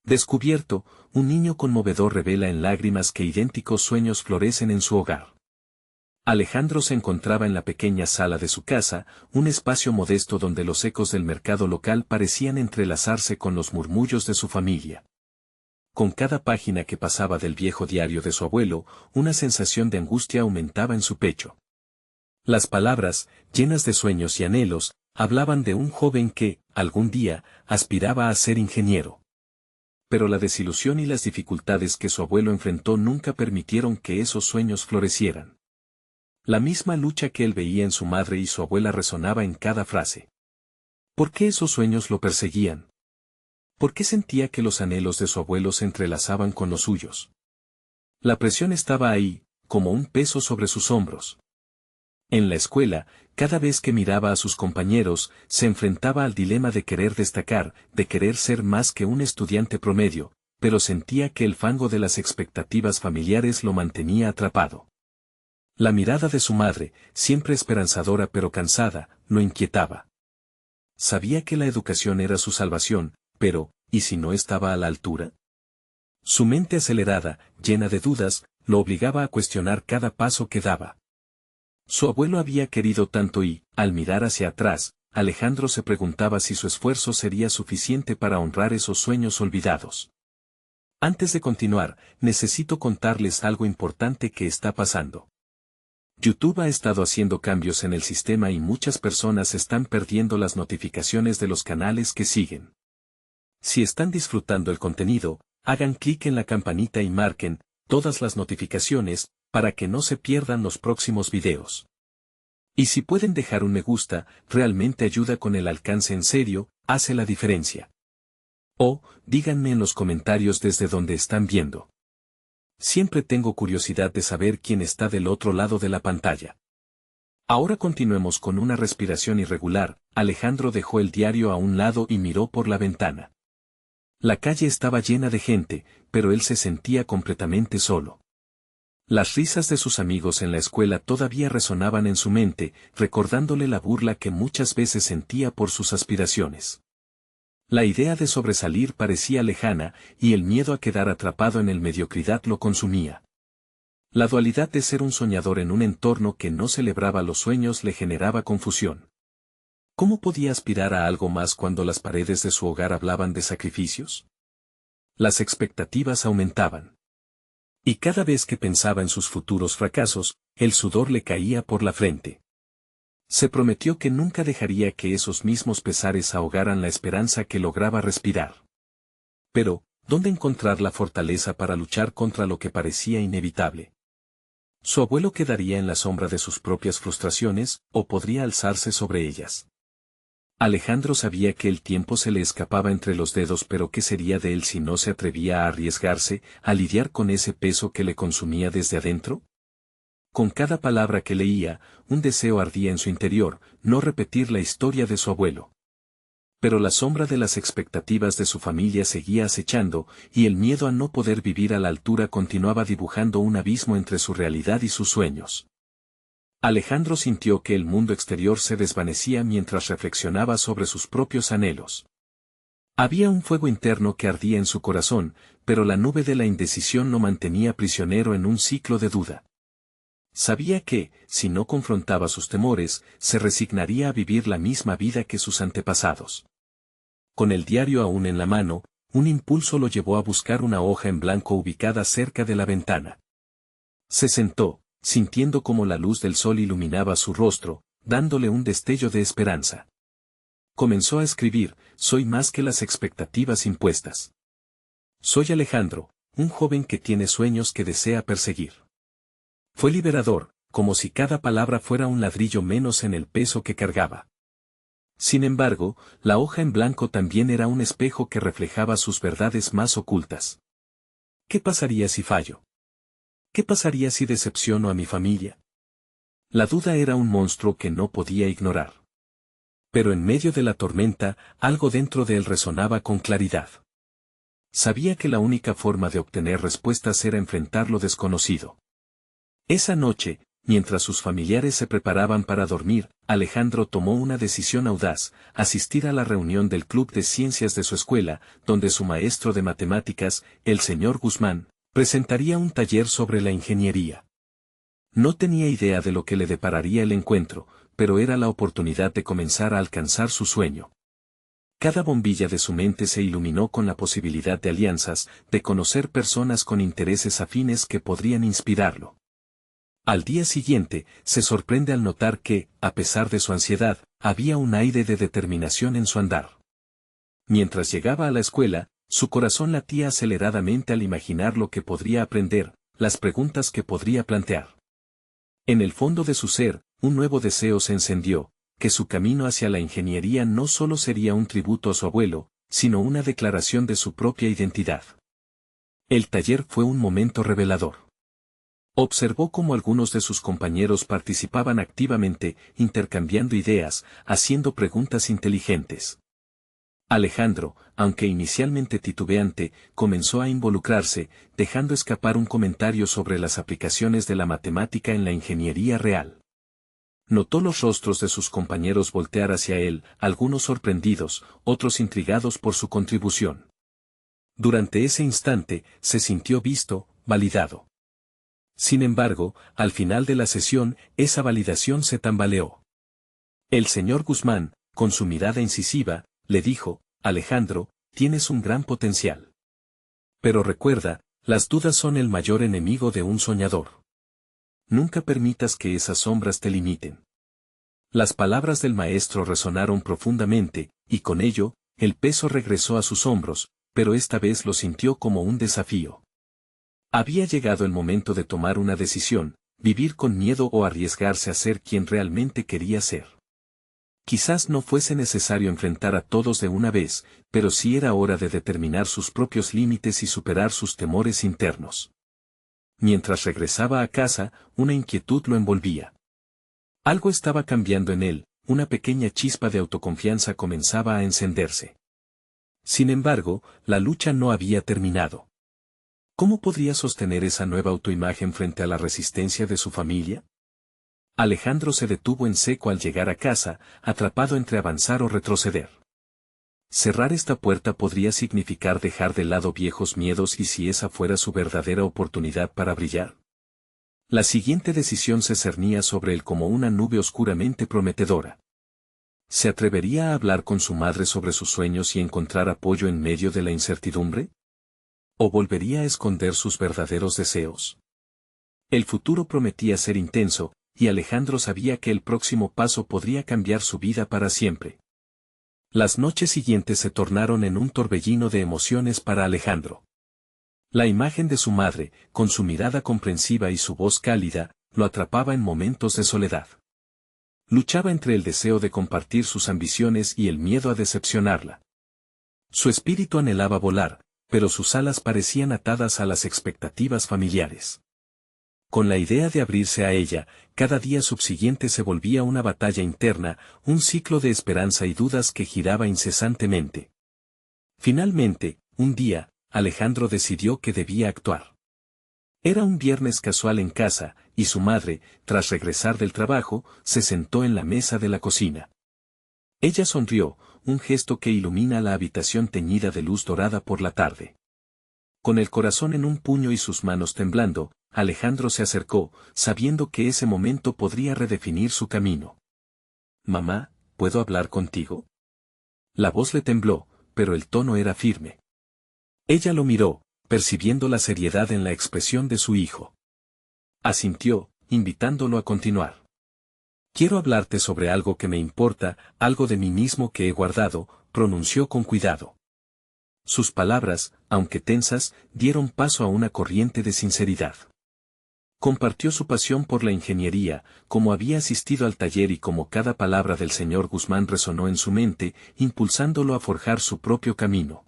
Descubierto, un niño conmovedor revela en lágrimas que idénticos sueños florecen en su hogar. Alejandro se encontraba en la pequeña sala de su casa, un espacio modesto donde los ecos del mercado local parecían entrelazarse con los murmullos de su familia. Con cada página que pasaba del viejo diario de su abuelo, una sensación de angustia aumentaba en su pecho. Las palabras, llenas de sueños y anhelos, hablaban de un joven que, algún día, aspiraba a ser ingeniero. Pero la desilusión y las dificultades que su abuelo enfrentó nunca permitieron que esos sueños florecieran. La misma lucha que él veía en su madre y su abuela resonaba en cada frase. ¿Por qué esos sueños lo perseguían? ¿Por qué sentía que los anhelos de su abuelo se entrelazaban con los suyos? La presión estaba ahí, como un peso sobre sus hombros. En la escuela, cada vez que miraba a sus compañeros, se enfrentaba al dilema de querer destacar, de querer ser más que un estudiante promedio, pero sentía que el fango de las expectativas familiares lo mantenía atrapado. La mirada de su madre, siempre esperanzadora pero cansada, lo inquietaba. Sabía que la educación era su salvación, pero, ¿y si no estaba a la altura? Su mente acelerada, llena de dudas, lo obligaba a cuestionar cada paso que daba. Su abuelo había querido tanto y, al mirar hacia atrás, Alejandro se preguntaba si su esfuerzo sería suficiente para honrar esos sueños olvidados. Antes de continuar, necesito contarles algo importante que está pasando. YouTube ha estado haciendo cambios en el sistema y muchas personas están perdiendo las notificaciones de los canales que siguen. Si están disfrutando el contenido, hagan clic en la campanita y marquen todas las notificaciones, para que no se pierdan los próximos videos. Y si pueden dejar un me gusta, realmente ayuda con el alcance en serio, hace la diferencia. O, díganme en los comentarios desde donde están viendo. Siempre tengo curiosidad de saber quién está del otro lado de la pantalla. Ahora continuemos con una respiración irregular. Alejandro dejó el diario a un lado y miró por la ventana. La calle estaba llena de gente, pero él se sentía completamente solo. Las risas de sus amigos en la escuela todavía resonaban en su mente, recordándole la burla que muchas veces sentía por sus aspiraciones. La idea de sobresalir parecía lejana, y el miedo a quedar atrapado en el mediocridad lo consumía. La dualidad de ser un soñador en un entorno que no celebraba los sueños le generaba confusión. ¿Cómo podía aspirar a algo más cuando las paredes de su hogar hablaban de sacrificios? Las expectativas aumentaban. Y cada vez que pensaba en sus futuros fracasos, el sudor le caía por la frente. Se prometió que nunca dejaría que esos mismos pesares ahogaran la esperanza que lograba respirar. Pero, ¿dónde encontrar la fortaleza para luchar contra lo que parecía inevitable? ¿Su abuelo quedaría en la sombra de sus propias frustraciones, o podría alzarse sobre ellas? Alejandro sabía que el tiempo se le escapaba entre los dedos, pero ¿qué sería de él si no se atrevía a arriesgarse, a lidiar con ese peso que le consumía desde adentro? Con cada palabra que leía, un deseo ardía en su interior, no repetir la historia de su abuelo. Pero la sombra de las expectativas de su familia seguía acechando, y el miedo a no poder vivir a la altura continuaba dibujando un abismo entre su realidad y sus sueños. Alejandro sintió que el mundo exterior se desvanecía mientras reflexionaba sobre sus propios anhelos. Había un fuego interno que ardía en su corazón, pero la nube de la indecisión lo mantenía prisionero en un ciclo de duda. Sabía que, si no confrontaba sus temores, se resignaría a vivir la misma vida que sus antepasados. Con el diario aún en la mano, un impulso lo llevó a buscar una hoja en blanco ubicada cerca de la ventana. Se sentó, sintiendo como la luz del sol iluminaba su rostro, dándole un destello de esperanza. Comenzó a escribir: soy más que las expectativas impuestas. Soy Alejandro, un joven que tiene sueños que desea perseguir. Fue liberador, como si cada palabra fuera un ladrillo menos en el peso que cargaba. Sin embargo, la hoja en blanco también era un espejo que reflejaba sus verdades más ocultas. ¿Qué pasaría si fallo? ¿Qué pasaría si decepciono a mi familia? La duda era un monstruo que no podía ignorar. Pero en medio de la tormenta, algo dentro de él resonaba con claridad. Sabía que la única forma de obtener respuestas era enfrentar lo desconocido. Esa noche, Mientras sus familiares se preparaban para dormir, Alejandro tomó una decisión audaz: asistir a la reunión del Club de Ciencias de su escuela, donde su maestro de matemáticas, el señor Guzmán, presentaría un taller sobre la ingeniería. No tenía idea de lo que le depararía el encuentro, pero era la oportunidad de comenzar a alcanzar su sueño. Cada bombilla de su mente se iluminó con la posibilidad de alianzas, de conocer personas con intereses afines que podrían inspirarlo. Al día siguiente, se sorprende al notar que, a pesar de su ansiedad, había un aire de determinación en su andar. Mientras llegaba a la escuela, su corazón latía aceleradamente al imaginar lo que podría aprender, las preguntas que podría plantear. En el fondo de su ser, un nuevo deseo se encendió: que su camino hacia la ingeniería no solo sería un tributo a su abuelo, sino una declaración de su propia identidad. El taller fue un momento revelador. Observó cómo algunos de sus compañeros participaban activamente, intercambiando ideas, haciendo preguntas inteligentes. Alejandro, aunque inicialmente titubeante, comenzó a involucrarse, dejando escapar un comentario sobre las aplicaciones de la matemática en la ingeniería real. Notó los rostros de sus compañeros voltear hacia él, algunos sorprendidos, otros intrigados por su contribución. Durante ese instante, se sintió visto, validado. Sin embargo, al final de la sesión, esa validación se tambaleó. El señor Guzmán, con su mirada incisiva, le dijo: Alejandro, tienes un gran potencial. Pero recuerda, las dudas son el mayor enemigo de un soñador. Nunca permitas que esas sombras te limiten. Las palabras del maestro resonaron profundamente, y con ello, el peso regresó a sus hombros, pero esta vez lo sintió como un desafío. Había llegado el momento de tomar una decisión: vivir con miedo o arriesgarse a ser quien realmente quería ser. Quizás no fuese necesario enfrentar a todos de una vez, pero sí era hora de determinar sus propios límites y superar sus temores internos. Mientras regresaba a casa, una inquietud lo envolvía. Algo estaba cambiando en él, una pequeña chispa de autoconfianza comenzaba a encenderse. Sin embargo, la lucha no había terminado. ¿Cómo podría sostener esa nueva autoimagen frente a la resistencia de su familia? Alejandro se detuvo en seco al llegar a casa, atrapado entre avanzar o retroceder. Cerrar esta puerta podría significar dejar de lado viejos miedos, y si esa fuera su verdadera oportunidad para brillar. La siguiente decisión se cernía sobre él como una nube oscuramente prometedora. ¿Se atrevería a hablar con su madre sobre sus sueños y encontrar apoyo en medio de la incertidumbre? ¿O volvería a esconder sus verdaderos deseos? El futuro prometía ser intenso, y Alejandro sabía que el próximo paso podría cambiar su vida para siempre. Las noches siguientes se tornaron en un torbellino de emociones para Alejandro. La imagen de su madre, con su mirada comprensiva y su voz cálida, lo atrapaba en momentos de soledad. Luchaba entre el deseo de compartir sus ambiciones y el miedo a decepcionarla. Su espíritu anhelaba volar, pero sus alas parecían atadas a las expectativas familiares. Con la idea de abrirse a ella, cada día subsiguiente se volvía una batalla interna, un ciclo de esperanza y dudas que giraba incesantemente. Finalmente, un día, Alejandro decidió que debía actuar. Era un viernes casual en casa, y su madre, tras regresar del trabajo, se sentó en la mesa de la cocina. Ella sonrió, un gesto que ilumina la habitación teñida de luz dorada por la tarde. Con el corazón en un puño y sus manos temblando, Alejandro se acercó, sabiendo que ese momento podría redefinir su camino. «Mamá, ¿puedo hablar contigo?». La voz le tembló, pero el tono era firme. Ella lo miró, percibiendo la seriedad en la expresión de su hijo. Asintió, invitándolo a continuar. «Quiero hablarte sobre algo que me importa, algo de mí mismo que he guardado», pronunció con cuidado. Sus palabras, aunque tensas, dieron paso a una corriente de sinceridad. Compartió su pasión por la ingeniería, como había asistido al taller y como cada palabra del señor Guzmán resonó en su mente, impulsándolo a forjar su propio camino.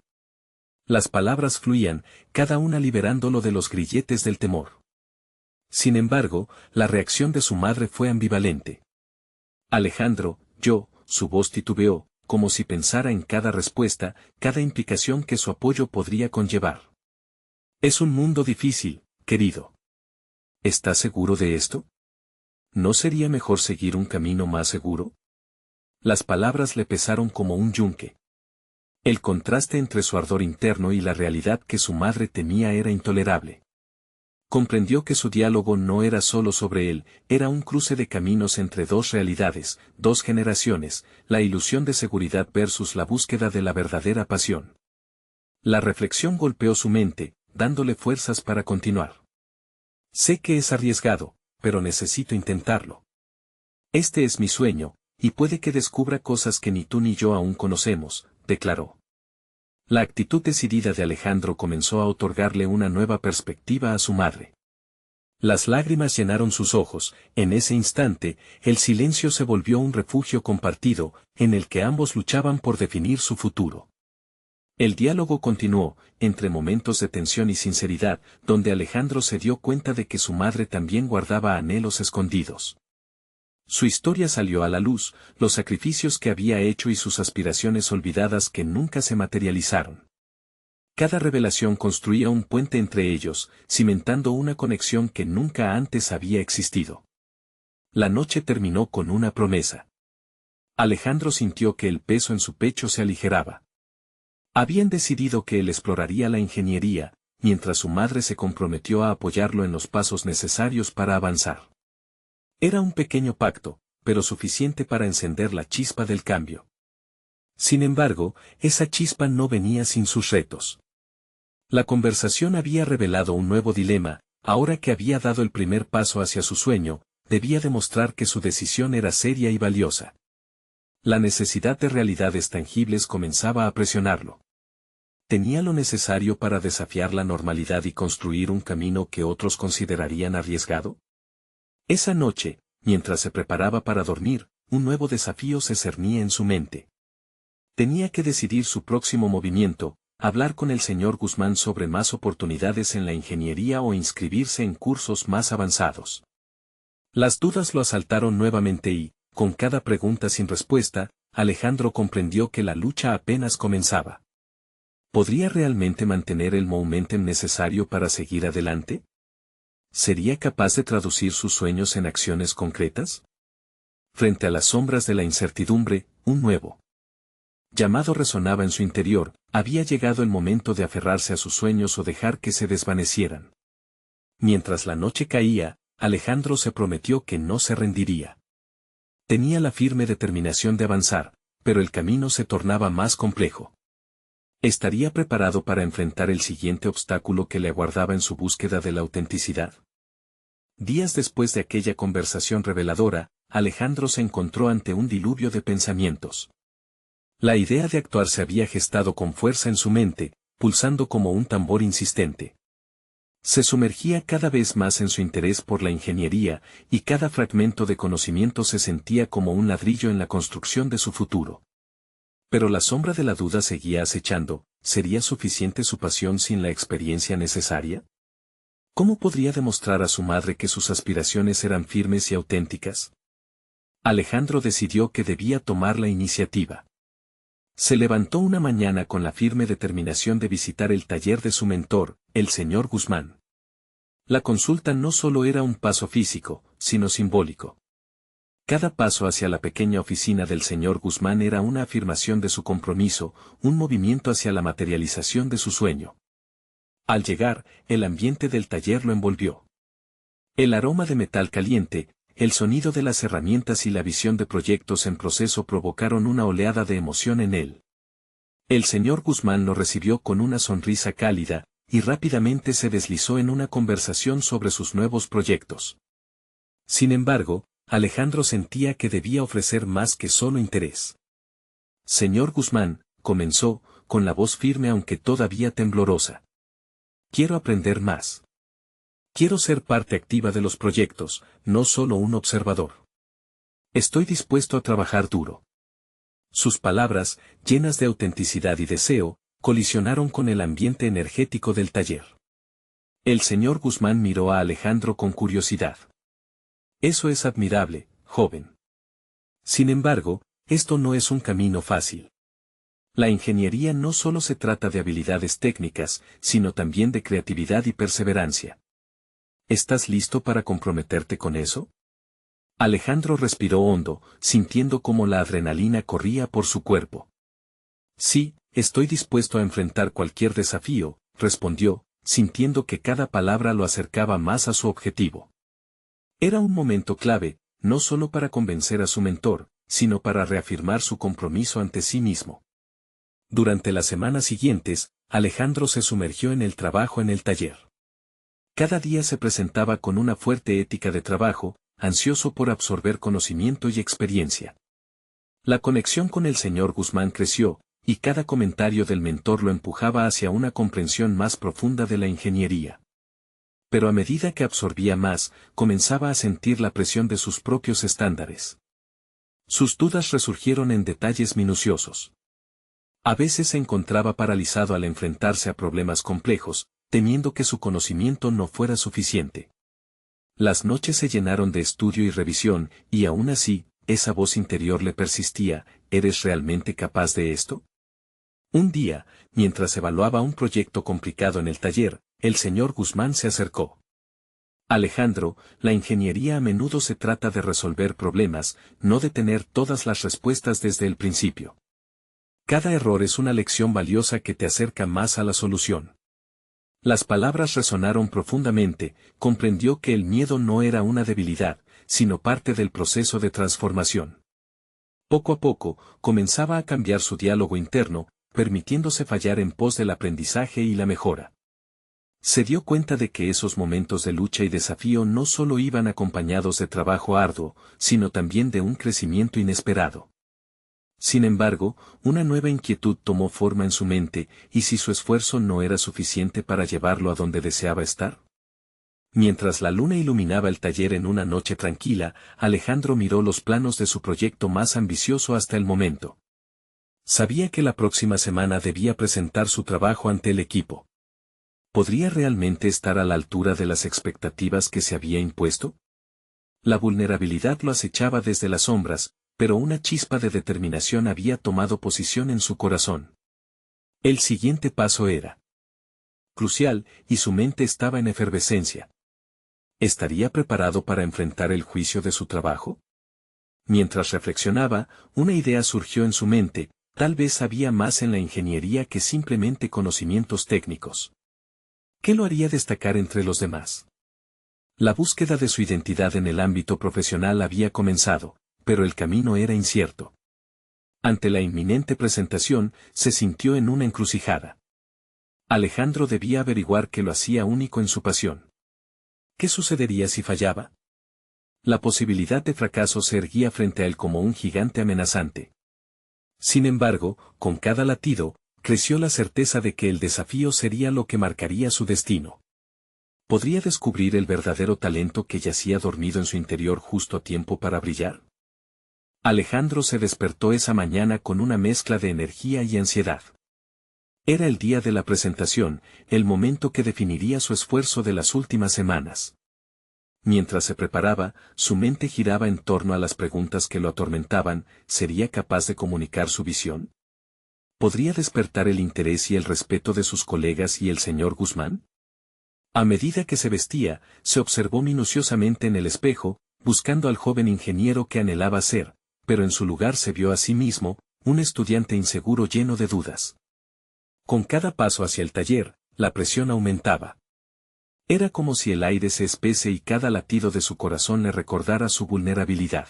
Las palabras fluían, cada una liberándolo de los grilletes del temor. Sin embargo, la reacción de su madre fue ambivalente. «Alejandro, su voz titubeó, como si pensara en cada respuesta, cada implicación que su apoyo podría conllevar. «Es un mundo difícil, querido. ¿Estás seguro de esto?». ¿No sería mejor seguir un camino más seguro? Las palabras le pesaron como un yunque. El contraste entre su ardor interno y la realidad que su madre temía era intolerable. Comprendió que su diálogo no era solo sobre él, era un cruce de caminos entre dos realidades, dos generaciones, la ilusión de seguridad versus la búsqueda de la verdadera pasión. La reflexión golpeó su mente, dándole fuerzas para continuar. Sé que es arriesgado, pero necesito intentarlo. Este es mi sueño, y puede que descubra cosas que ni tú ni yo aún conocemos, declaró. La actitud decidida de Alejandro comenzó a otorgarle una nueva perspectiva a su madre. Las lágrimas llenaron sus ojos, en ese instante, el silencio se volvió un refugio compartido, en el que ambos luchaban por definir su futuro. El diálogo continuó, entre momentos de tensión y sinceridad, donde Alejandro se dio cuenta de que su madre también guardaba anhelos escondidos. Su historia salió a la luz, los sacrificios que había hecho y sus aspiraciones olvidadas que nunca se materializaron. Cada revelación construía un puente entre ellos, cimentando una conexión que nunca antes había existido. La noche terminó con una promesa. Alejandro sintió que el peso en su pecho se aligeraba. Habían decidido que él exploraría la ingeniería, mientras su madre se comprometió a apoyarlo en los pasos necesarios para avanzar. Era un pequeño pacto, pero suficiente para encender la chispa del cambio. Sin embargo, esa chispa no venía sin sus retos. La conversación había revelado un nuevo dilema, ahora que había dado el primer paso hacia su sueño, debía demostrar que su decisión era seria y valiosa. La necesidad de realidades tangibles comenzaba a presionarlo. ¿Tenía lo necesario para desafiar la normalidad y construir un camino que otros considerarían arriesgado? Esa noche, mientras se preparaba para dormir, un nuevo desafío se cernía en su mente. Tenía que decidir su próximo movimiento, hablar con el señor Guzmán sobre más oportunidades en la ingeniería o inscribirse en cursos más avanzados. Las dudas lo asaltaron nuevamente y, con cada pregunta sin respuesta, Alejandro comprendió que la lucha apenas comenzaba. ¿Podría realmente mantener el momentum necesario para seguir adelante? ¿Sería capaz de traducir sus sueños en acciones concretas? Frente a las sombras de la incertidumbre, un nuevo llamado resonaba en su interior, había llegado el momento de aferrarse a sus sueños o dejar que se desvanecieran. Mientras la noche caía, Alejandro se prometió que no se rendiría. Tenía la firme determinación de avanzar, pero el camino se tornaba más complejo. ¿Estaría preparado para enfrentar el siguiente obstáculo que le aguardaba en su búsqueda de la autenticidad? Días después de aquella conversación reveladora, Alejandro se encontró ante un diluvio de pensamientos. La idea de actuar se había gestado con fuerza en su mente, pulsando como un tambor insistente. Se sumergía cada vez más en su interés por la ingeniería, y cada fragmento de conocimiento se sentía como un ladrillo en la construcción de su futuro. Pero la sombra de la duda seguía acechando, ¿sería suficiente su pasión sin la experiencia necesaria? ¿Cómo podría demostrar a su madre que sus aspiraciones eran firmes y auténticas? Alejandro decidió que debía tomar la iniciativa. Se levantó una mañana con la firme determinación de visitar el taller de su mentor, el señor Guzmán. La consulta no solo era un paso físico, sino simbólico. Cada paso hacia la pequeña oficina del señor Guzmán era una afirmación de su compromiso, un movimiento hacia la materialización de su sueño. Al llegar, el ambiente del taller lo envolvió. El aroma de metal caliente, el sonido de las herramientas y la visión de proyectos en proceso provocaron una oleada de emoción en él. El señor Guzmán lo recibió con una sonrisa cálida, y rápidamente se deslizó en una conversación sobre sus nuevos proyectos. Sin embargo, Alejandro sentía que debía ofrecer más que solo interés. Señor Guzmán, comenzó, con la voz firme aunque todavía temblorosa. Quiero aprender más. Quiero ser parte activa de los proyectos, no solo un observador. Estoy dispuesto a trabajar duro. Sus palabras, llenas de autenticidad y deseo, colisionaron con el ambiente energético del taller. El señor Guzmán miró a Alejandro con curiosidad. Eso es admirable, joven. Sin embargo, esto no es un camino fácil. La ingeniería no solo se trata de habilidades técnicas, sino también de creatividad y perseverancia. ¿Estás listo para comprometerte con eso? Alejandro respiró hondo, sintiendo cómo la adrenalina corría por su cuerpo. Sí, estoy dispuesto a enfrentar cualquier desafío, respondió, sintiendo que cada palabra lo acercaba más a su objetivo. Era un momento clave, no solo para convencer a su mentor, sino para reafirmar su compromiso ante sí mismo. Durante las semanas siguientes, Alejandro se sumergió en el trabajo en el taller. Cada día se presentaba con una fuerte ética de trabajo, ansioso por absorber conocimiento y experiencia. La conexión con el señor Guzmán creció, y cada comentario del mentor lo empujaba hacia una comprensión más profunda de la ingeniería. Pero a medida que absorbía más, comenzaba a sentir la presión de sus propios estándares. Sus dudas resurgieron en detalles minuciosos. A veces se encontraba paralizado al enfrentarse a problemas complejos, temiendo que su conocimiento no fuera suficiente. Las noches se llenaron de estudio y revisión, y aún así, esa voz interior le persistía: ¿eres realmente capaz de esto? Un día, mientras evaluaba un proyecto complicado en el taller, el señor Guzmán se acercó. Alejandro, la ingeniería a menudo se trata de resolver problemas, no de tener todas las respuestas desde el principio. Cada error es una lección valiosa que te acerca más a la solución. Las palabras resonaron profundamente, comprendió que el miedo no era una debilidad, sino parte del proceso de transformación. Poco a poco, comenzaba a cambiar su diálogo interno, permitiéndose fallar en pos del aprendizaje y la mejora. Se dio cuenta de que esos momentos de lucha y desafío no solo iban acompañados de trabajo arduo, sino también de un crecimiento inesperado. Sin embargo, una nueva inquietud tomó forma en su mente: ¿y si su esfuerzo no era suficiente para llevarlo a donde deseaba estar? Mientras la luna iluminaba el taller en una noche tranquila, Alejandro miró los planos de su proyecto más ambicioso hasta el momento. Sabía que la próxima semana debía presentar su trabajo ante el equipo. ¿Podría realmente estar a la altura de las expectativas que se había impuesto? La vulnerabilidad lo acechaba desde las sombras, pero una chispa de determinación había tomado posición en su corazón. El siguiente paso era crucial, y su mente estaba en efervescencia. ¿Estaría preparado para enfrentar el juicio de su trabajo? Mientras reflexionaba, una idea surgió en su mente: tal vez había más en la ingeniería que simplemente conocimientos técnicos. ¿Qué lo haría destacar entre los demás? La búsqueda de su identidad en el ámbito profesional había comenzado, pero el camino era incierto. Ante la inminente presentación, se sintió en una encrucijada. Alejandro debía averiguar qué lo hacía único en su pasión. ¿Qué sucedería si fallaba? La posibilidad de fracaso se erguía frente a él como un gigante amenazante. Sin embargo, con cada latido, creció la certeza de que el desafío sería lo que marcaría su destino. ¿Podría descubrir el verdadero talento que yacía dormido en su interior justo a tiempo para brillar? Alejandro se despertó esa mañana con una mezcla de energía y ansiedad. Era el día de la presentación, el momento que definiría su esfuerzo de las últimas semanas. Mientras se preparaba, su mente giraba en torno a las preguntas que lo atormentaban: ¿sería capaz de comunicar su visión? ¿Podría despertar el interés y el respeto de sus colegas y el señor Guzmán? A medida que se vestía, se observó minuciosamente en el espejo, buscando al joven ingeniero que anhelaba ser, pero en su lugar se vio a sí mismo, un estudiante inseguro lleno de dudas. Con cada paso hacia el taller, la presión aumentaba. Era como si el aire se espese y cada latido de su corazón le recordara su vulnerabilidad.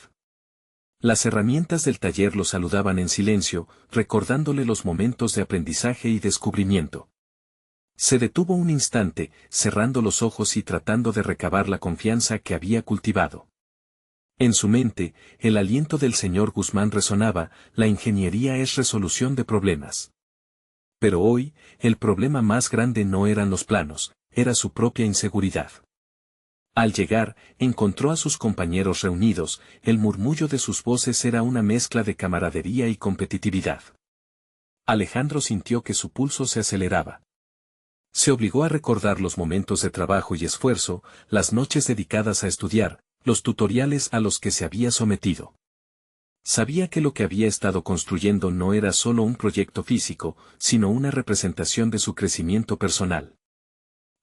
Las herramientas del taller lo saludaban en silencio, recordándole los momentos de aprendizaje y descubrimiento. Se detuvo un instante, cerrando los ojos y tratando de recabar la confianza que había cultivado. En su mente, el aliento del señor Guzmán resonaba: la ingeniería es resolución de problemas. Pero hoy, el problema más grande no eran los planos, era su propia inseguridad. Al llegar, encontró a sus compañeros reunidos, el murmullo de sus voces era una mezcla de camaradería y competitividad. Alejandro sintió que su pulso se aceleraba. Se obligó a recordar los momentos de trabajo y esfuerzo, las noches dedicadas a estudiar, los tutoriales a los que se había sometido. Sabía que lo que había estado construyendo no era solo un proyecto físico, sino una representación de su crecimiento personal.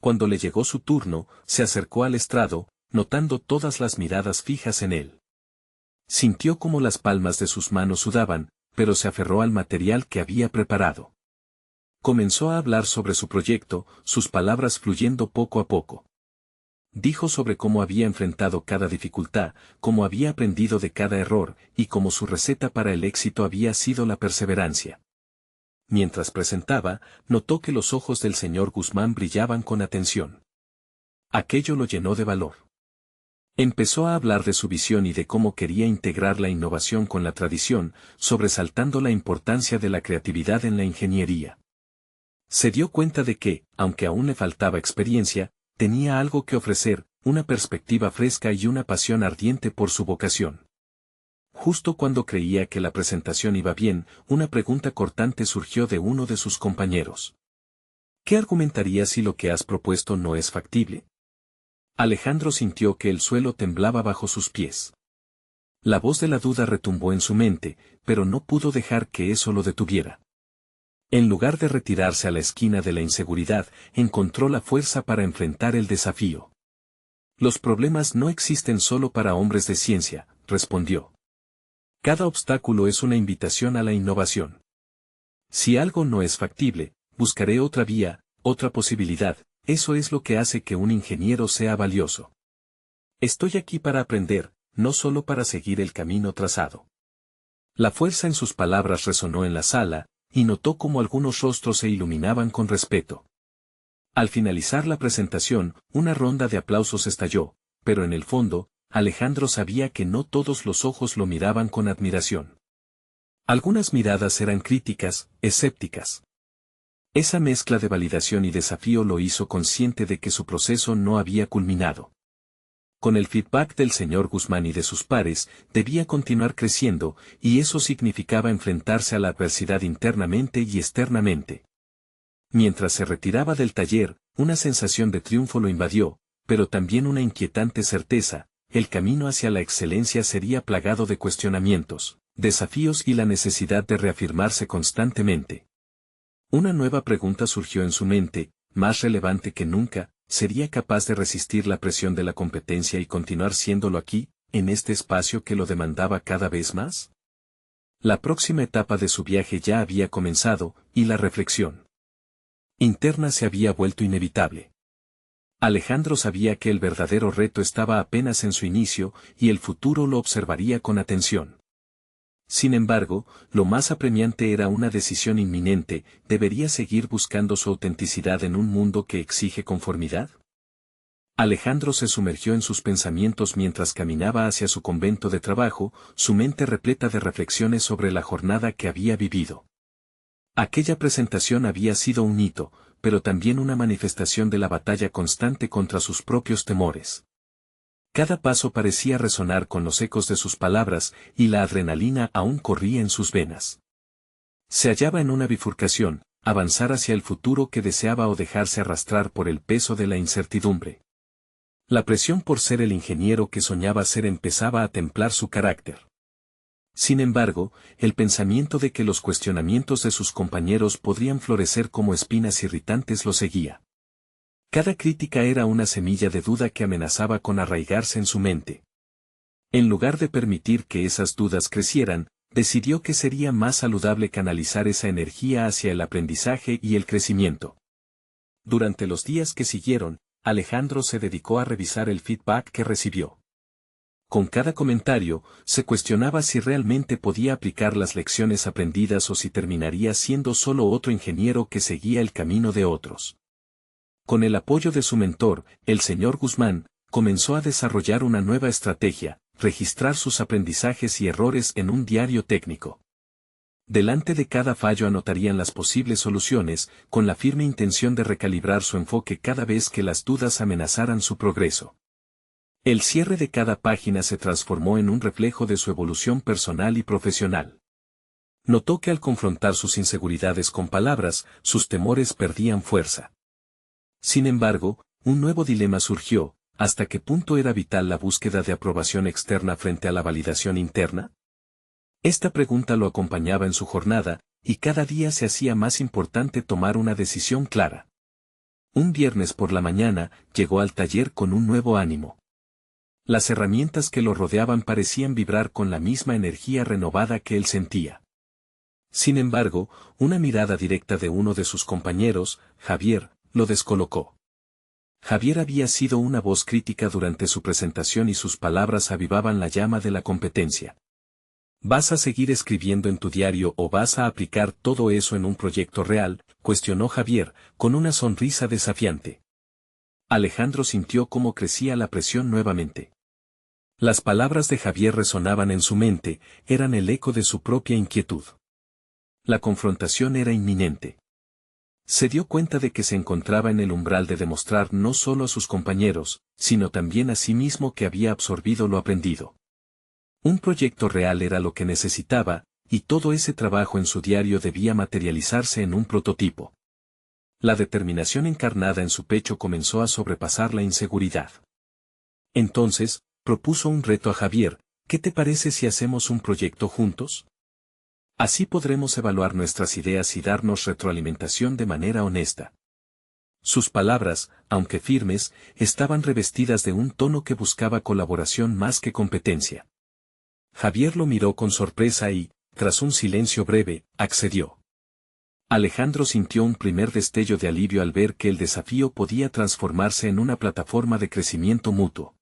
Cuando le llegó su turno, se acercó al estrado, notando todas las miradas fijas en él. Sintió como las palmas de sus manos sudaban, pero se aferró al material que había preparado. Comenzó a hablar sobre su proyecto, sus palabras fluyendo poco a poco. Dijo sobre cómo había enfrentado cada dificultad, cómo había aprendido de cada error, y cómo su receta para el éxito había sido la perseverancia. Mientras presentaba, notó que los ojos del señor Guzmán brillaban con atención. Aquello lo llenó de valor. Empezó a hablar de su visión y de cómo quería integrar la innovación con la tradición, sobresaltando la importancia de la creatividad en la ingeniería. Se dio cuenta de que, aunque aún le faltaba experiencia, tenía algo que ofrecer, una perspectiva fresca y una pasión ardiente por su vocación. Justo cuando creía que la presentación iba bien, una pregunta cortante surgió de uno de sus compañeros. ¿Qué argumentarías si lo que has propuesto no es factible? Alejandro sintió que el suelo temblaba bajo sus pies. La voz de la duda retumbó en su mente, pero no pudo dejar que eso lo detuviera. En lugar de retirarse a la esquina de la inseguridad, encontró la fuerza para enfrentar el desafío. Los problemas no existen solo para hombres de ciencia, respondió. Cada obstáculo es una invitación a la innovación. Si algo no es factible, buscaré otra vía, otra posibilidad, eso es lo que hace que un ingeniero sea valioso. Estoy aquí para aprender, no solo para seguir el camino trazado. La fuerza en sus palabras resonó en la sala, y notó cómo algunos rostros se iluminaban con respeto. Al finalizar la presentación, una ronda de aplausos estalló, pero en el fondo, Alejandro sabía que no todos los ojos lo miraban con admiración. Algunas miradas eran críticas, escépticas. Esa mezcla de validación y desafío lo hizo consciente de que su proceso no había culminado. Con el feedback del señor Guzmán y de sus pares, debía continuar creciendo, y eso significaba enfrentarse a la adversidad internamente y externamente. Mientras se retiraba del taller, una sensación de triunfo lo invadió, pero también una inquietante certeza: el camino hacia la excelencia sería plagado de cuestionamientos, desafíos y la necesidad de reafirmarse constantemente. Una nueva pregunta surgió en su mente, más relevante que nunca: ¿sería capaz de resistir la presión de la competencia y continuar siéndolo aquí, en este espacio que lo demandaba cada vez más? La próxima etapa de su viaje ya había comenzado, y la reflexión interna se había vuelto inevitable. Alejandro sabía que el verdadero reto estaba apenas en su inicio, y el futuro lo observaría con atención. Sin embargo, lo más apremiante era una decisión inminente: ¿debería seguir buscando su autenticidad en un mundo que exige conformidad? Alejandro se sumergió en sus pensamientos mientras caminaba hacia su convento de trabajo, su mente repleta de reflexiones sobre la jornada que había vivido. Aquella presentación había sido un hito, pero también una manifestación de la batalla constante contra sus propios temores. Cada paso parecía resonar con los ecos de sus palabras, y la adrenalina aún corría en sus venas. Se hallaba en una bifurcación: avanzar hacia el futuro que deseaba o dejarse arrastrar por el peso de la incertidumbre. La presión por ser el ingeniero que soñaba ser empezaba a templar su carácter. Sin embargo, el pensamiento de que los cuestionamientos de sus compañeros podrían florecer como espinas irritantes lo seguía. Cada crítica era una semilla de duda que amenazaba con arraigarse en su mente. En lugar de permitir que esas dudas crecieran, decidió que sería más saludable canalizar esa energía hacia el aprendizaje y el crecimiento. Durante los días que siguieron, Alejandro se dedicó a revisar el feedback que recibió. Con cada comentario, se cuestionaba si realmente podía aplicar las lecciones aprendidas o si terminaría siendo solo otro ingeniero que seguía el camino de otros. Con el apoyo de su mentor, el señor Guzmán, comenzó a desarrollar una nueva estrategia: registrar sus aprendizajes y errores en un diario técnico. Delante de cada fallo anotarían las posibles soluciones, con la firme intención de recalibrar su enfoque cada vez que las dudas amenazaran su progreso. El cierre de cada página se transformó en un reflejo de su evolución personal y profesional. Notó que al confrontar sus inseguridades con palabras, sus temores perdían fuerza. Sin embargo, un nuevo dilema surgió: ¿hasta qué punto era vital la búsqueda de aprobación externa frente a la validación interna? Esta pregunta lo acompañaba en su jornada, y cada día se hacía más importante tomar una decisión clara. Un viernes por la mañana, llegó al taller con un nuevo ánimo. Las herramientas que lo rodeaban parecían vibrar con la misma energía renovada que él sentía. Sin embargo, una mirada directa de uno de sus compañeros, Javier, lo descolocó. Javier había sido una voz crítica durante su presentación y sus palabras avivaban la llama de la competencia. ¿Vas a seguir escribiendo en tu diario o vas a aplicar todo eso en un proyecto real?, cuestionó Javier, con una sonrisa desafiante. Alejandro sintió cómo crecía la presión nuevamente. Las palabras de Javier resonaban en su mente, eran el eco de su propia inquietud. La confrontación era inminente. Se dio cuenta de que se encontraba en el umbral de demostrar no solo a sus compañeros, sino también a sí mismo que había absorbido lo aprendido. Un proyecto real era lo que necesitaba, y todo ese trabajo en su diario debía materializarse en un prototipo. La determinación encarnada en su pecho comenzó a sobrepasar la inseguridad. Entonces, propuso un reto a Javier: ¿qué te parece si hacemos un proyecto juntos? Así podremos evaluar nuestras ideas y darnos retroalimentación de manera honesta. Sus palabras, aunque firmes, estaban revestidas de un tono que buscaba colaboración más que competencia. Javier lo miró con sorpresa y, tras un silencio breve, accedió. Alejandro sintió un primer destello de alivio al ver que el desafío podía transformarse en una plataforma de crecimiento mutuo.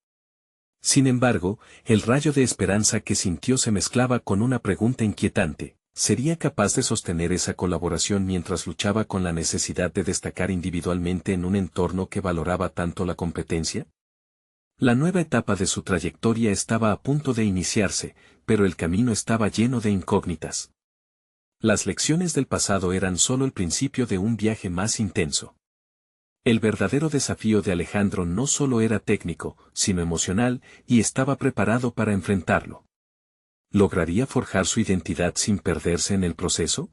Sin embargo, el rayo de esperanza que sintió se mezclaba con una pregunta inquietante: ¿sería capaz de sostener esa colaboración mientras luchaba con la necesidad de destacar individualmente en un entorno que valoraba tanto la competencia? La nueva etapa de su trayectoria estaba a punto de iniciarse, pero el camino estaba lleno de incógnitas. Las lecciones del pasado eran solo el principio de un viaje más intenso. El verdadero desafío de Alejandro no solo era técnico, sino emocional, y estaba preparado para enfrentarlo. ¿Lograría forjar su identidad sin perderse en el proceso?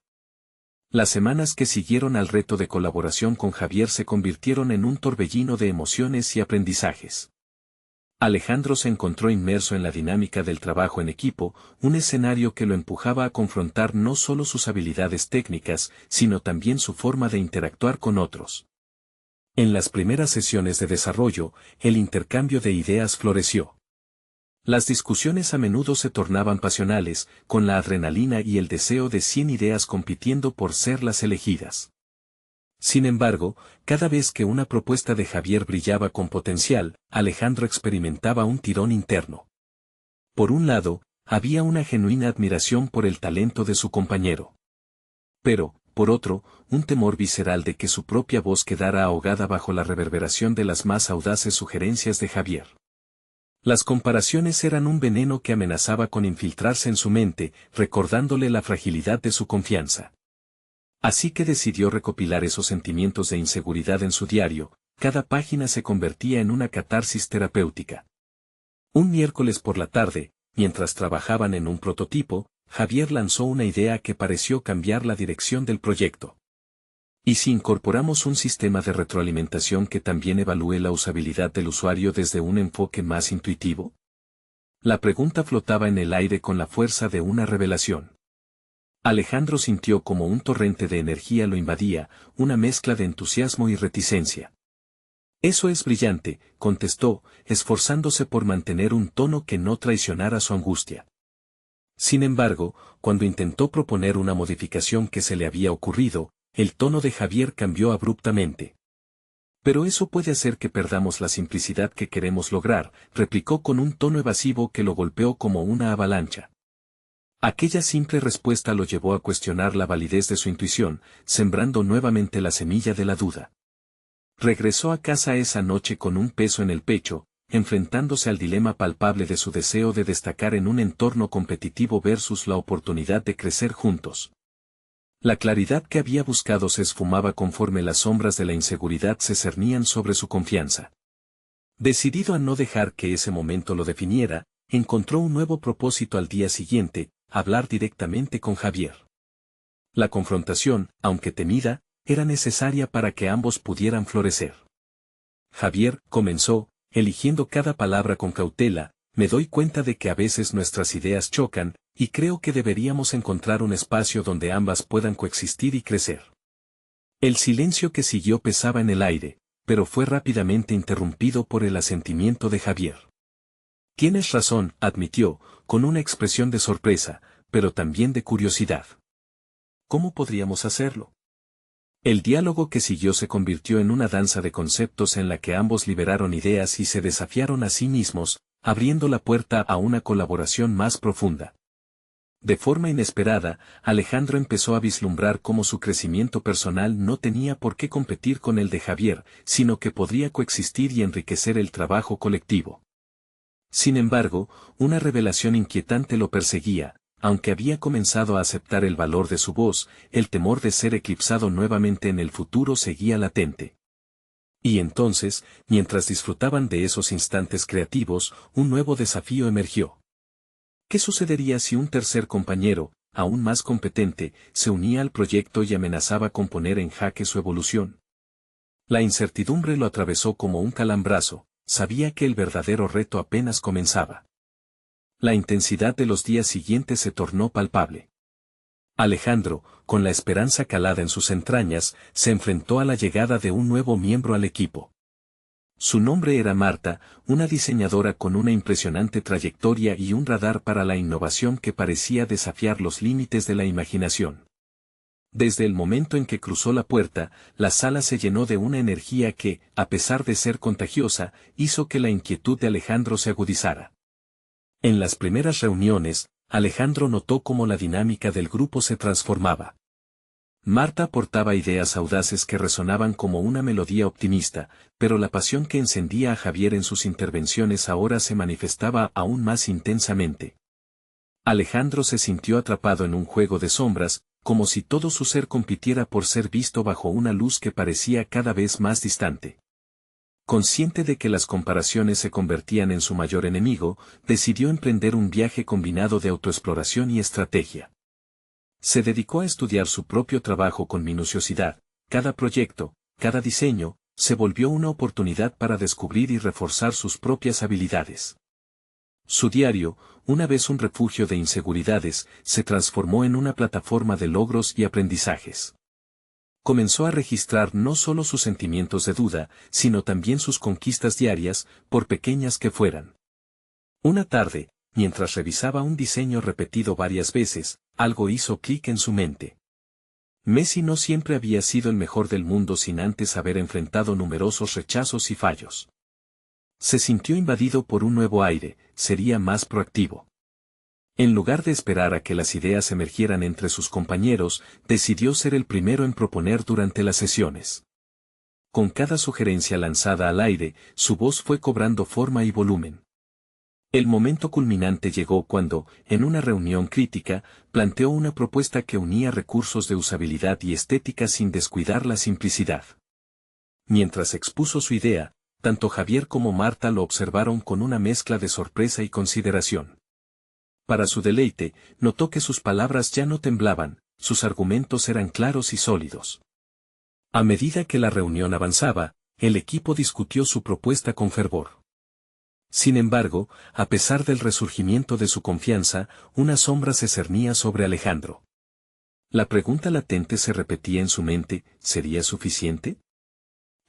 Las semanas que siguieron al reto de colaboración con Javier se convirtieron en un torbellino de emociones y aprendizajes. Alejandro se encontró inmerso en la dinámica del trabajo en equipo, un escenario que lo empujaba a confrontar no solo sus habilidades técnicas, sino también su forma de interactuar con otros. En las primeras sesiones de desarrollo, el intercambio de ideas floreció. Las discusiones a menudo se tornaban pasionales, con la adrenalina y el deseo de 100 ideas compitiendo por ser las elegidas. Sin embargo, cada vez que una propuesta de Javier brillaba con potencial, Alejandro experimentaba un tirón interno. Por un lado, había una genuina admiración por el talento de su compañero. Pero, por otro, un temor visceral de que su propia voz quedara ahogada bajo la reverberación de las más audaces sugerencias de Javier. Las comparaciones eran un veneno que amenazaba con infiltrarse en su mente, recordándole la fragilidad de su confianza. Así que decidió recopilar esos sentimientos de inseguridad en su diario. Cada página se convertía en una catarsis terapéutica. Un miércoles por la tarde, mientras trabajaban en un prototipo, Javier lanzó una idea que pareció cambiar la dirección del proyecto. ¿Y si incorporamos un sistema de retroalimentación que también evalúe la usabilidad del usuario desde un enfoque más intuitivo? La pregunta flotaba en el aire con la fuerza de una revelación. Alejandro sintió como un torrente de energía lo invadía, una mezcla de entusiasmo y reticencia. Eso es brillante, contestó, esforzándose por mantener un tono que no traicionara su angustia. Sin embargo, cuando intentó proponer una modificación que se le había ocurrido, el tono de Javier cambió abruptamente. Pero eso puede hacer que perdamos la simplicidad que queremos lograr, replicó con un tono evasivo que lo golpeó como una avalancha. Aquella simple respuesta lo llevó a cuestionar la validez de su intuición, sembrando nuevamente la semilla de la duda. Regresó a casa esa noche con un peso en el pecho, enfrentándose al dilema palpable de su deseo de destacar en un entorno competitivo versus la oportunidad de crecer juntos. La claridad que había buscado se esfumaba conforme las sombras de la inseguridad se cernían sobre su confianza. Decidido a no dejar que ese momento lo definiera, encontró un nuevo propósito al día siguiente: hablar directamente con Javier. La confrontación, aunque temida, era necesaria para que ambos pudieran florecer. Javier, comenzó, eligiendo cada palabra con cautela, me doy cuenta de que a veces nuestras ideas chocan, y creo que deberíamos encontrar un espacio donde ambas puedan coexistir y crecer. El silencio que siguió pesaba en el aire, pero fue rápidamente interrumpido por el asentimiento de Javier. Tienes razón, admitió, con una expresión de sorpresa, pero también de curiosidad. ¿Cómo podríamos hacerlo? El diálogo que siguió se convirtió en una danza de conceptos en la que ambos liberaron ideas y se desafiaron a sí mismos, abriendo la puerta a una colaboración más profunda. De forma inesperada, Alejandro empezó a vislumbrar cómo su crecimiento personal no tenía por qué competir con el de Javier, sino que podría coexistir y enriquecer el trabajo colectivo. Sin embargo, una revelación inquietante lo perseguía. Aunque había comenzado a aceptar el valor de su voz, el temor de ser eclipsado nuevamente en el futuro seguía latente. Y entonces, mientras disfrutaban de esos instantes creativos, un nuevo desafío emergió. ¿Qué sucedería si un tercer compañero, aún más competente, se unía al proyecto y amenazaba con poner en jaque su evolución? La incertidumbre lo atravesó como un calambrazo, sabía que el verdadero reto apenas comenzaba. La intensidad de los días siguientes se tornó palpable. Alejandro, con la esperanza calada en sus entrañas, se enfrentó a la llegada de un nuevo miembro al equipo. Su nombre era Marta, una diseñadora con una impresionante trayectoria y un radar para la innovación que parecía desafiar los límites de la imaginación. Desde el momento en que cruzó la puerta, la sala se llenó de una energía que, a pesar de ser contagiosa, hizo que la inquietud de Alejandro se agudizara. En las primeras reuniones, Alejandro notó cómo la dinámica del grupo se transformaba. Marta aportaba ideas audaces que resonaban como una melodía optimista, pero la pasión que encendía a Javier en sus intervenciones ahora se manifestaba aún más intensamente. Alejandro se sintió atrapado en un juego de sombras, como si todo su ser compitiera por ser visto bajo una luz que parecía cada vez más distante. Consciente de que las comparaciones se convertían en su mayor enemigo, decidió emprender un viaje combinado de autoexploración y estrategia. Se dedicó a estudiar su propio trabajo con minuciosidad, cada proyecto, cada diseño, se volvió una oportunidad para descubrir y reforzar sus propias habilidades. Su diario, una vez un refugio de inseguridades, se transformó en una plataforma de logros y aprendizajes. Comenzó a registrar no solo sus sentimientos de duda, sino también sus conquistas diarias, por pequeñas que fueran. Una tarde, mientras revisaba un diseño repetido varias veces, algo hizo clic en su mente. Messi no siempre había sido el mejor del mundo sin antes haber enfrentado numerosos rechazos y fallos. Se sintió invadido por un nuevo aire, sería más proactivo. En lugar de esperar a que las ideas emergieran entre sus compañeros, decidió ser el primero en proponer durante las sesiones. Con cada sugerencia lanzada al aire, su voz fue cobrando forma y volumen. El momento culminante llegó cuando, en una reunión crítica, planteó una propuesta que unía recursos de usabilidad y estética sin descuidar la simplicidad. Mientras expuso su idea, tanto Javier como Marta lo observaron con una mezcla de sorpresa y consideración. Para su deleite, notó que sus palabras ya no temblaban, sus argumentos eran claros y sólidos. A medida que la reunión avanzaba, el equipo discutió su propuesta con fervor. Sin embargo, a pesar del resurgimiento de su confianza, una sombra se cernía sobre Alejandro. La pregunta latente se repetía en su mente, ¿sería suficiente?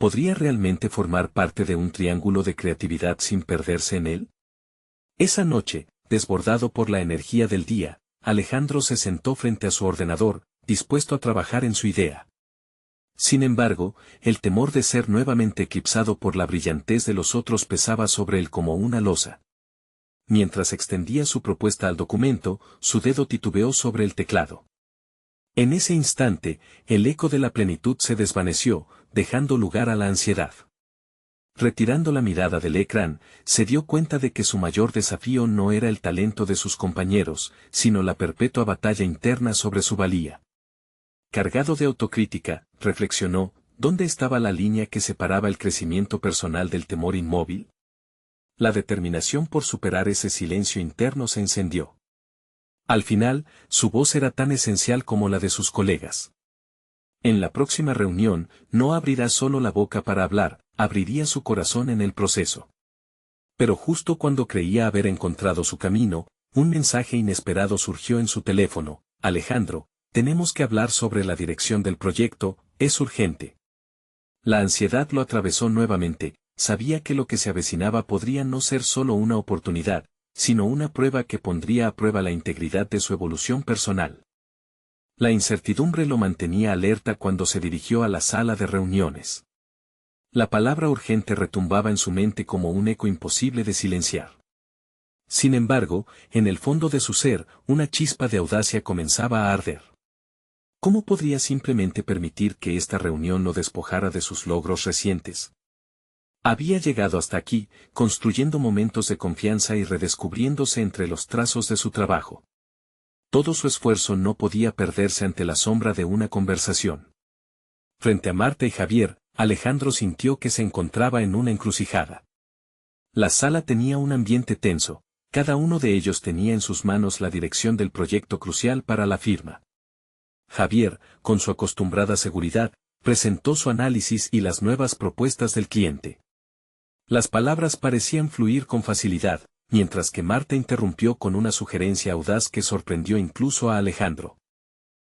¿Podría realmente formar parte de un triángulo de creatividad sin perderse en él? Esa noche, desbordado por la energía del día, Alejandro se sentó frente a su ordenador, dispuesto a trabajar en su idea. Sin embargo, el temor de ser nuevamente eclipsado por la brillantez de los otros pesaba sobre él como una losa. Mientras extendía su propuesta al documento, su dedo titubeó sobre el teclado. En ese instante, el eco de la plenitud se desvaneció, dejando lugar a la ansiedad. Retirando la mirada del ecrán, se dio cuenta de que su mayor desafío no era el talento de sus compañeros, sino la perpetua batalla interna sobre su valía. Cargado de autocrítica, reflexionó, ¿dónde estaba la línea que separaba el crecimiento personal del temor inmóvil? La determinación por superar ese silencio interno se encendió. Al final, su voz era tan esencial como la de sus colegas. En la próxima reunión, no abrirá solo la boca para hablar, abriría su corazón en el proceso. Pero justo cuando creía haber encontrado su camino, un mensaje inesperado surgió en su teléfono. Alejandro, tenemos que hablar sobre la dirección del proyecto, es urgente. La ansiedad lo atravesó nuevamente, sabía que lo que se avecinaba podría no ser solo una oportunidad, sino una prueba que pondría a prueba la integridad de su evolución personal. La incertidumbre lo mantenía alerta cuando se dirigió a la sala de reuniones. La palabra urgente retumbaba en su mente como un eco imposible de silenciar. Sin embargo, en el fondo de su ser, una chispa de audacia comenzaba a arder. ¿Cómo podría simplemente permitir que esta reunión lo despojara de sus logros recientes? Había llegado hasta aquí, construyendo momentos de confianza y redescubriéndose entre los trazos de su trabajo. Todo su esfuerzo no podía perderse ante la sombra de una conversación. Frente a Marta y Javier, Alejandro sintió que se encontraba en una encrucijada. La sala tenía un ambiente tenso, cada uno de ellos tenía en sus manos la dirección del proyecto crucial para la firma. Javier, con su acostumbrada seguridad, presentó su análisis y las nuevas propuestas del cliente. Las palabras parecían fluir con facilidad, mientras que Marta interrumpió con una sugerencia audaz que sorprendió incluso a Alejandro.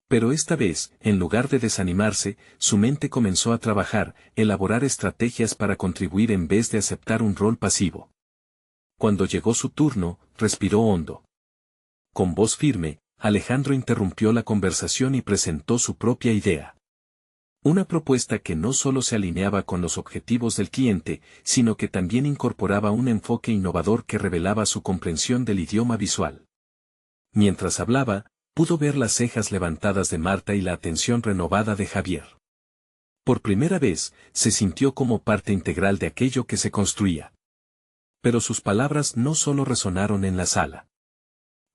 Pero esta vez, en lugar de desanimarse, su mente comenzó a trabajar, elaborar estrategias para contribuir en vez de aceptar un rol pasivo. Cuando llegó su turno, respiró hondo. Con voz firme, Alejandro interrumpió la conversación y presentó su propia idea. Una propuesta que no solo se alineaba con los objetivos del cliente, sino que también incorporaba un enfoque innovador que revelaba su comprensión del idioma visual. Mientras hablaba, pudo ver las cejas levantadas de Marta y la atención renovada de Javier. Por primera vez, se sintió como parte integral de aquello que se construía. Pero sus palabras no solo resonaron en la sala.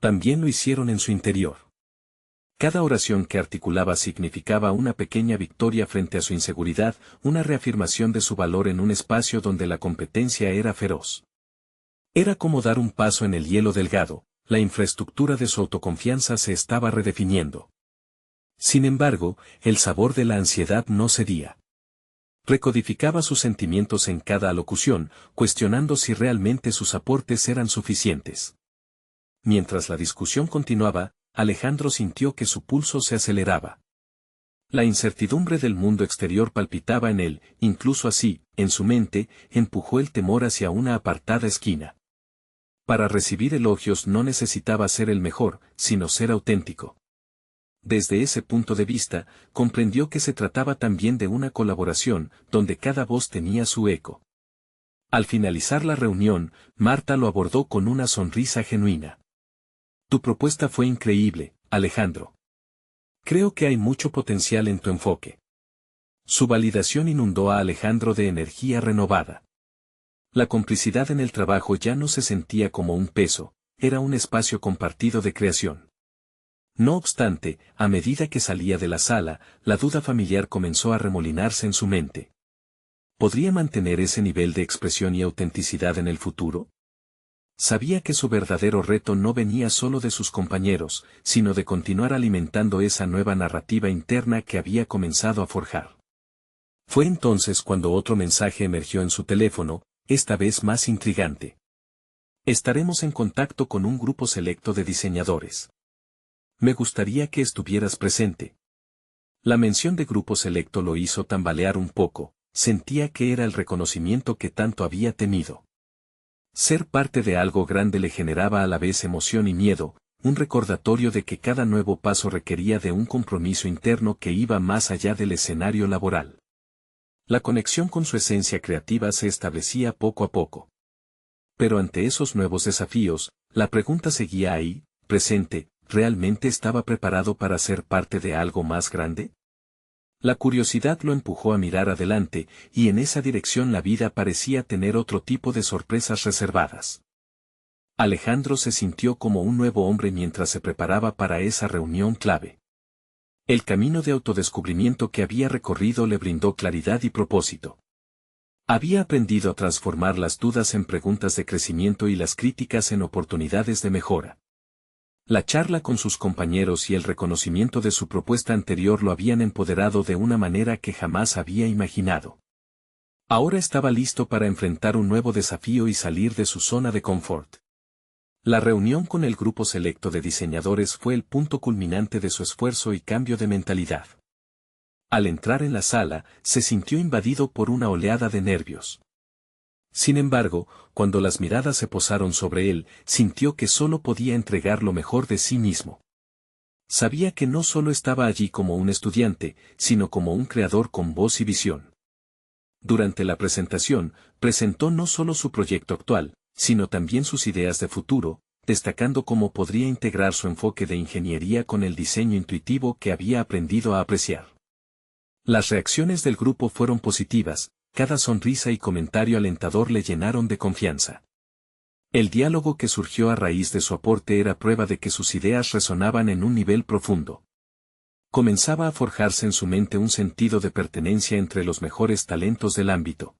También lo hicieron en su interior. Cada oración que articulaba significaba una pequeña victoria frente a su inseguridad, una reafirmación de su valor en un espacio donde la competencia era feroz. Era como dar un paso en el hielo delgado, la infraestructura de su autoconfianza se estaba redefiniendo. Sin embargo, el sabor de la ansiedad no cedía. Recodificaba sus sentimientos en cada alocución, cuestionando si realmente sus aportes eran suficientes. Mientras la discusión continuaba, Alejandro sintió que su pulso se aceleraba. La incertidumbre del mundo exterior palpitaba en él, incluso así, en su mente, empujó el temor hacia una apartada esquina. Para recibir elogios no necesitaba ser el mejor, sino ser auténtico. Desde ese punto de vista, comprendió que se trataba también de una colaboración, donde cada voz tenía su eco. Al finalizar la reunión, Marta lo abordó con una sonrisa genuina. Tu propuesta fue increíble, Alejandro. Creo que hay mucho potencial en tu enfoque. Su validación inundó a Alejandro de energía renovada. La complicidad en el trabajo ya no se sentía como un peso, era un espacio compartido de creación. No obstante, a medida que salía de la sala, la duda familiar comenzó a remolinarse en su mente. ¿Podría mantener ese nivel de expresión y autenticidad en el futuro? Sabía que su verdadero reto no venía solo de sus compañeros, sino de continuar alimentando esa nueva narrativa interna que había comenzado a forjar. Fue entonces cuando otro mensaje emergió en su teléfono, esta vez más intrigante. Estaremos en contacto con un grupo selecto de diseñadores. Me gustaría que estuvieras presente. La mención de grupo selecto lo hizo tambalear un poco, sentía que era el reconocimiento que tanto había temido. Ser parte de algo grande le generaba a la vez emoción y miedo, un recordatorio de que cada nuevo paso requería de un compromiso interno que iba más allá del escenario laboral. La conexión con su esencia creativa se establecía poco a poco. Pero ante esos nuevos desafíos, la pregunta seguía ahí, presente, ¿realmente estaba preparado para ser parte de algo más grande? La curiosidad lo empujó a mirar adelante, y en esa dirección la vida parecía tener otro tipo de sorpresas reservadas. Alejandro se sintió como un nuevo hombre mientras se preparaba para esa reunión clave. El camino de autodescubrimiento que había recorrido le brindó claridad y propósito. Había aprendido a transformar las dudas en preguntas de crecimiento y las críticas en oportunidades de mejora. La charla con sus compañeros y el reconocimiento de su propuesta anterior lo habían empoderado de una manera que jamás había imaginado. Ahora estaba listo para enfrentar un nuevo desafío y salir de su zona de confort. La reunión con el grupo selecto de diseñadores fue el punto culminante de su esfuerzo y cambio de mentalidad. Al entrar en la sala, se sintió invadido por una oleada de nervios. Sin embargo, cuando las miradas se posaron sobre él, sintió que solo podía entregar lo mejor de sí mismo. Sabía que no solo estaba allí como un estudiante, sino como un creador con voz y visión. Durante la presentación, presentó no solo su proyecto actual, sino también sus ideas de futuro, destacando cómo podría integrar su enfoque de ingeniería con el diseño intuitivo que había aprendido a apreciar. Las reacciones del grupo fueron positivas, cada sonrisa y comentario alentador le llenaron de confianza. El diálogo que surgió a raíz de su aporte era prueba de que sus ideas resonaban en un nivel profundo. Comenzaba a forjarse en su mente un sentido de pertenencia entre los mejores talentos del ámbito.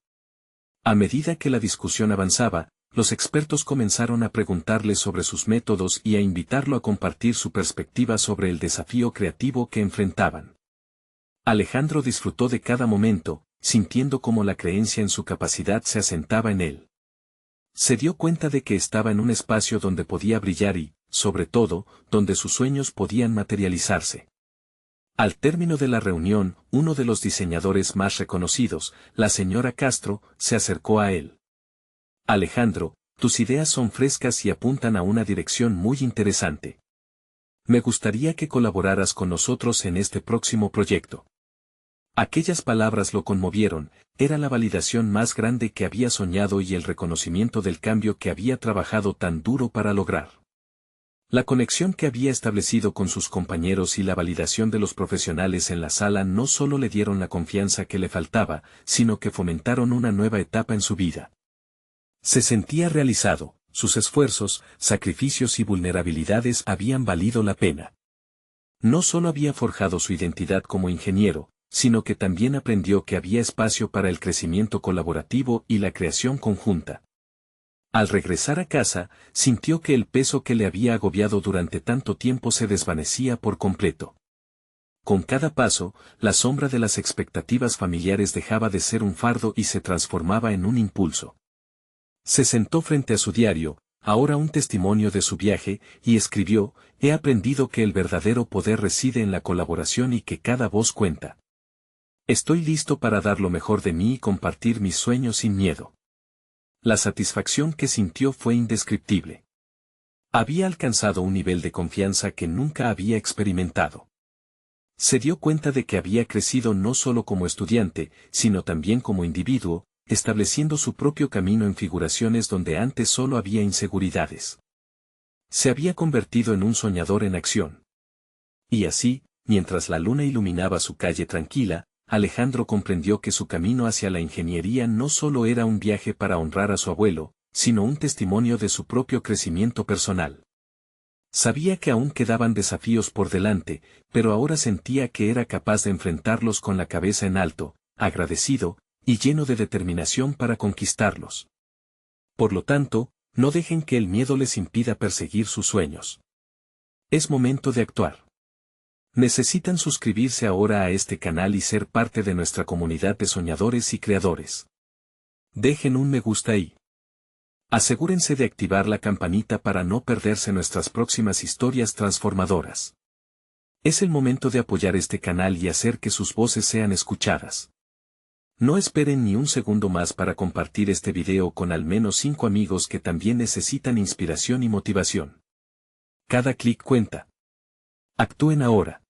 A medida que la discusión avanzaba, los expertos comenzaron a preguntarle sobre sus métodos y a invitarlo a compartir su perspectiva sobre el desafío creativo que enfrentaban. Alejandro disfrutó de cada momento, sintiendo cómo la creencia en su capacidad se asentaba en él. Se dio cuenta de que estaba en un espacio donde podía brillar y, sobre todo, donde sus sueños podían materializarse. Al término de la reunión, uno de los diseñadores más reconocidos, la señora Castro, se acercó a él. Alejandro, tus ideas son frescas y apuntan a una dirección muy interesante. Me gustaría que colaboraras con nosotros en este próximo proyecto. Aquellas palabras lo conmovieron, era la validación más grande que había soñado y el reconocimiento del cambio que había trabajado tan duro para lograr. La conexión que había establecido con sus compañeros y la validación de los profesionales en la sala no solo le dieron la confianza que le faltaba, sino que fomentaron una nueva etapa en su vida. Se sentía realizado, sus esfuerzos, sacrificios y vulnerabilidades habían valido la pena. No solo había forjado su identidad como ingeniero, sino que también aprendió que había espacio para el crecimiento colaborativo y la creación conjunta. Al regresar a casa, sintió que el peso que le había agobiado durante tanto tiempo se desvanecía por completo. Con cada paso, la sombra de las expectativas familiares dejaba de ser un fardo y se transformaba en un impulso. Se sentó frente a su diario, ahora un testimonio de su viaje, y escribió: he aprendido que el verdadero poder reside en la colaboración y que cada voz cuenta. Estoy listo para dar lo mejor de mí y compartir mis sueños sin miedo. La satisfacción que sintió fue indescriptible. Había alcanzado un nivel de confianza que nunca había experimentado. Se dio cuenta de que había crecido no solo como estudiante, sino también como individuo, estableciendo su propio camino en figuraciones donde antes solo había inseguridades. Se había convertido en un soñador en acción. Y así, mientras la luna iluminaba su calle tranquila, Alejandro comprendió que su camino hacia la ingeniería no solo era un viaje para honrar a su abuelo, sino un testimonio de su propio crecimiento personal. Sabía que aún quedaban desafíos por delante, pero ahora sentía que era capaz de enfrentarlos con la cabeza en alto, agradecido, y lleno de determinación para conquistarlos. Por lo tanto, no dejen que el miedo les impida perseguir sus sueños. Es momento de actuar. Necesitan suscribirse ahora a este canal y ser parte de nuestra comunidad de soñadores y creadores. Dejen un me gusta y asegúrense de activar la campanita para no perderse nuestras próximas historias transformadoras. Es el momento de apoyar este canal y hacer que sus voces sean escuchadas. No esperen ni un segundo más para compartir este video con al menos 5 amigos que también necesitan inspiración y motivación. Cada clic cuenta. Actúen ahora.